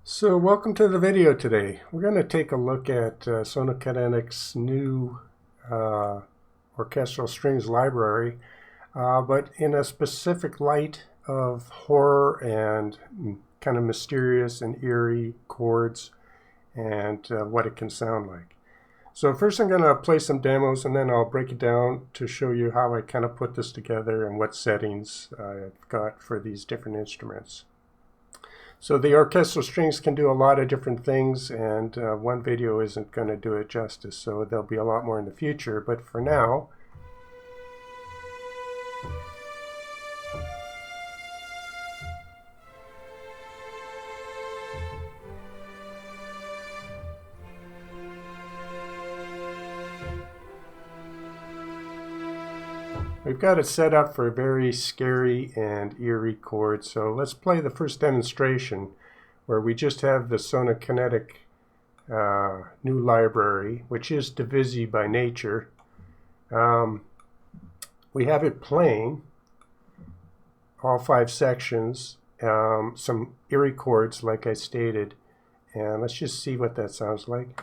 So welcome to the video today. We're going to take a look at Sonokinetic's new orchestral strings library, but in a specific light of horror and kind of mysterious and eerie chords and what it can sound like. So first I'm going to play some demos and then I'll break it down to show you how I kind of put this together and what settings I've got for these different instruments. So the orchestral strings can do a lot of different things, and one video isn't going to do it justice, so there'll be a lot more in the future. But for now, we've got it set up for very scary and eerie chords. So let's play the first demonstration where we just have the Sonokinetic new library, which is Divisimate by nature. We have it playing all 5 sections, some eerie chords like I stated, and let's just see what that sounds like.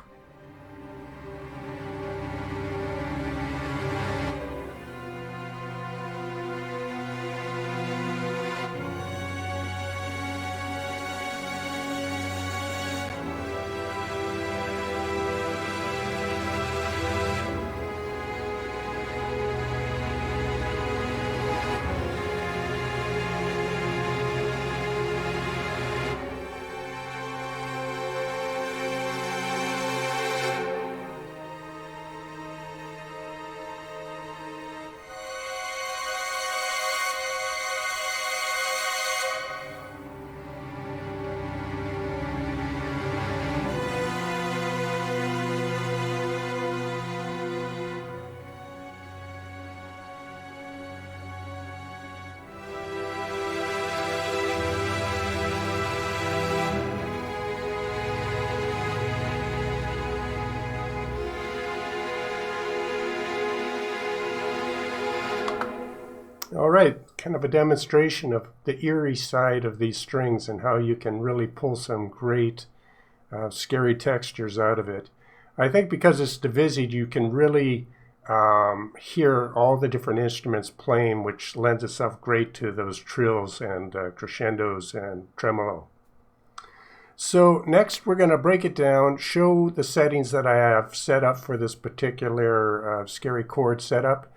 All right, kind of a demonstration of the eerie side of these strings and how you can really pull some great scary textures out of it. I think because it's Divisimate, you can really hear all the different instruments playing, which lends itself great to those trills and crescendos and tremolo. So next we're going to break it down, show the settings that I have set up for this particular scary chord setup.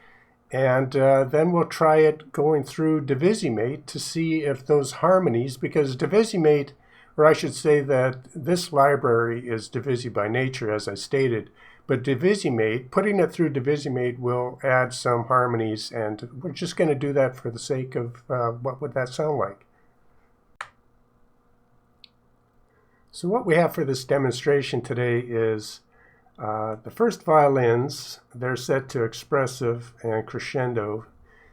And then we'll try it going through Divisimate to see if those harmonies, because Divisimate, or I should say that this library is Divisimate by nature, as I stated, but Divisimate, putting it through Divisimate will add some harmonies, and we're just going to do that for the sake of what would that sound like. So what we have for this demonstration today is the first violins, they're set to expressive and crescendo,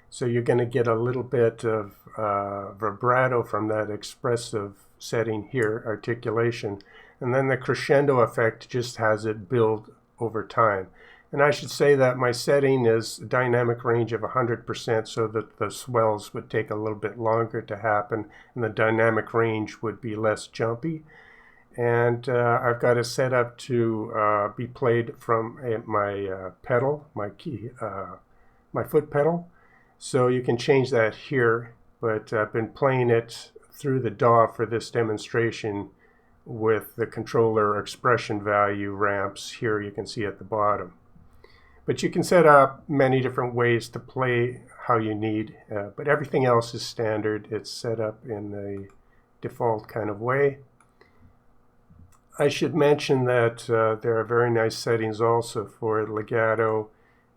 so you're going to get a little bit of vibrato from that expressive setting here, articulation, and then the crescendo effect just has it build over time. And I should say that my setting is a dynamic range of 100%, so that the swells would take a little bit longer to happen, and the dynamic range would be less jumpy. And I've got it set up to be played from my pedal, my foot pedal. So you can change that here, but I've been playing it through the DAW for this demonstration with the controller expression value ramps here you can see at the bottom. But you can set up many different ways to play how you need, but everything else is standard. It's set up in the default kind of way. I should mention that there are very nice settings also for legato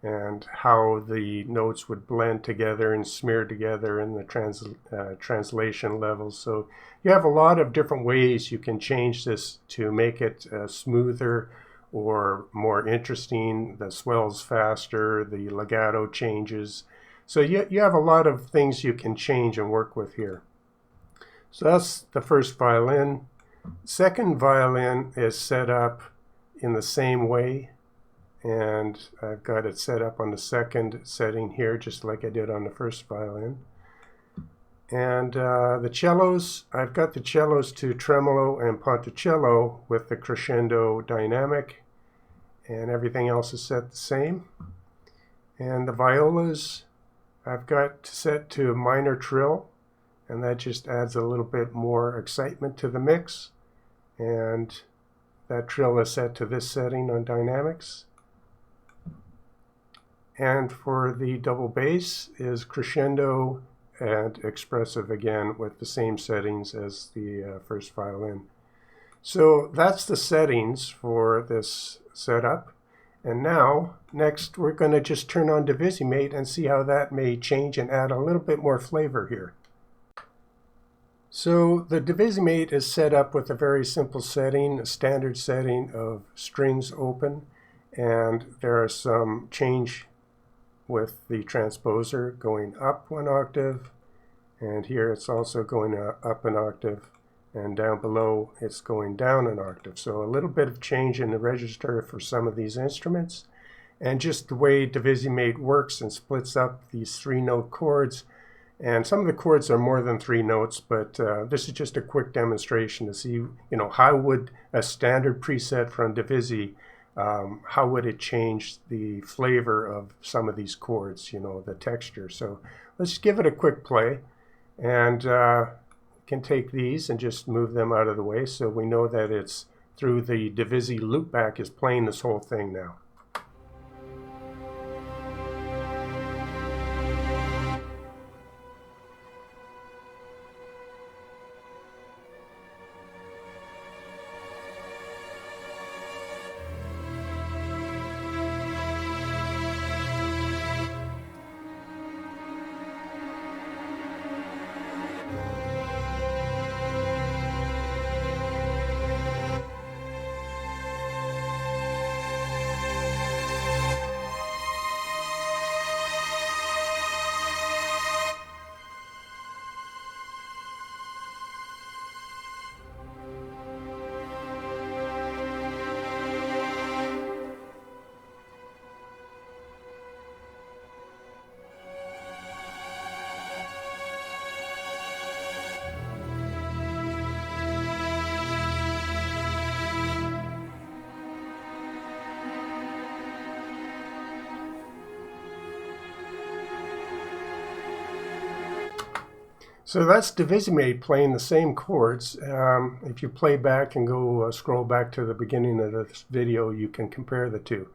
and how the notes would blend together and smear together in the translation levels. So you have a lot of different ways you can change this to make it smoother or more interesting, the swells faster, the legato changes. So you have a lot of things you can change and work with here. So that's the first violin. Second violin is set up in the same way, and I've got it set up on the second setting here just like I did on the first violin. And the cellos, I've got the cellos to tremolo and ponticello with the crescendo dynamic, and everything else is set the same. And the violas, I've got set to minor trill, and that just adds a little bit more excitement to the mix. And that trill is set to this setting on dynamics. And for the double bass is crescendo and expressive again with the same settings as the first violin. So that's the settings for this setup. And now, next, we're going to just turn on Divisimate and see how that may change and add a little bit more flavor here. So the Divisimate is set up with a very simple setting, a standard setting of strings open, and there are some change with the transposer going up one octave, and here it's also going up an octave, and down below it's going down an octave. So a little bit of change in the register for some of these instruments, and just the way Divisimate works and splits up these 3-note chords. And some of the chords are more than 3 notes, but this is just a quick demonstration to see, how would a standard preset from Divisi, how would it change the flavor of some of these chords, the texture. So let's give it a quick play, and can take these and just move them out of the way so we know that it's through the Divisi loopback is playing this whole thing now. So that's Divisimate playing the same chords. If you play back and go scroll back to the beginning of this video, you can compare the two.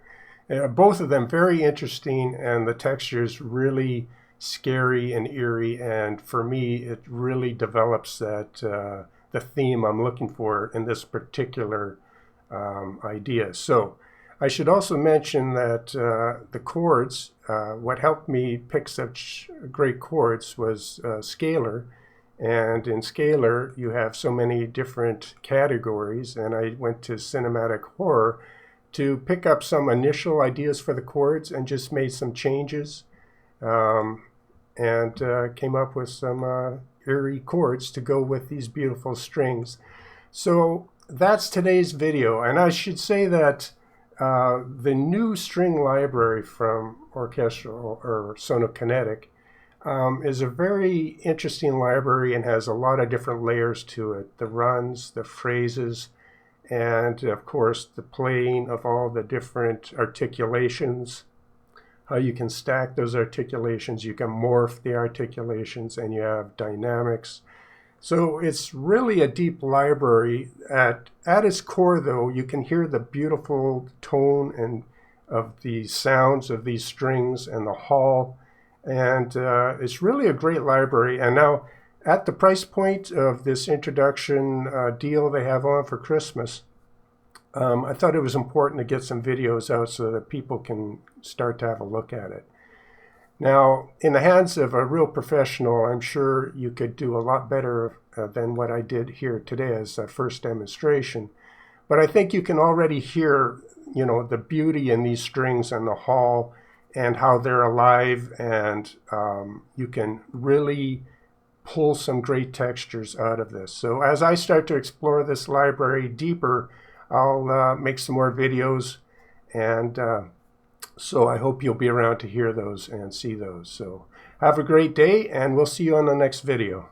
Both of them very interesting, and the texture's really scary and eerie, and for me it really develops that the theme I'm looking for in this particular idea. So I should also mention that the chords, what helped me pick such great chords was scalar. And in scalar, you have so many different categories, and I went to cinematic horror to pick up some initial ideas for the chords and just made some changes, and came up with some eerie chords to go with these beautiful strings. So that's today's video, and I should say that the new string library from Orchestral or Sonokinetic is a very interesting library and has a lot of different layers to it. The runs, the phrases, and of course the playing of all the different articulations, how you can stack those articulations, you can morph the articulations, and you have dynamics. So it's really a deep library. At its core, though, you can hear the beautiful tone and of the sounds of these strings and the hall, and it's really a great library. And now, at the price point of this introduction deal they have on for Christmas, I thought it was important to get some videos out so that people can start to have a look at it. Now, in the hands of a real professional, I'm sure you could do a lot better than what I did here today as a first demonstration. But I think you can already hear, the beauty in these strings and the hall and how they're alive, and you can really pull some great textures out of this. So as I start to explore this library deeper, I'll make some more videos, and so I hope you'll be around to hear those and see those. So Have a great day, and we'll see you on the next video.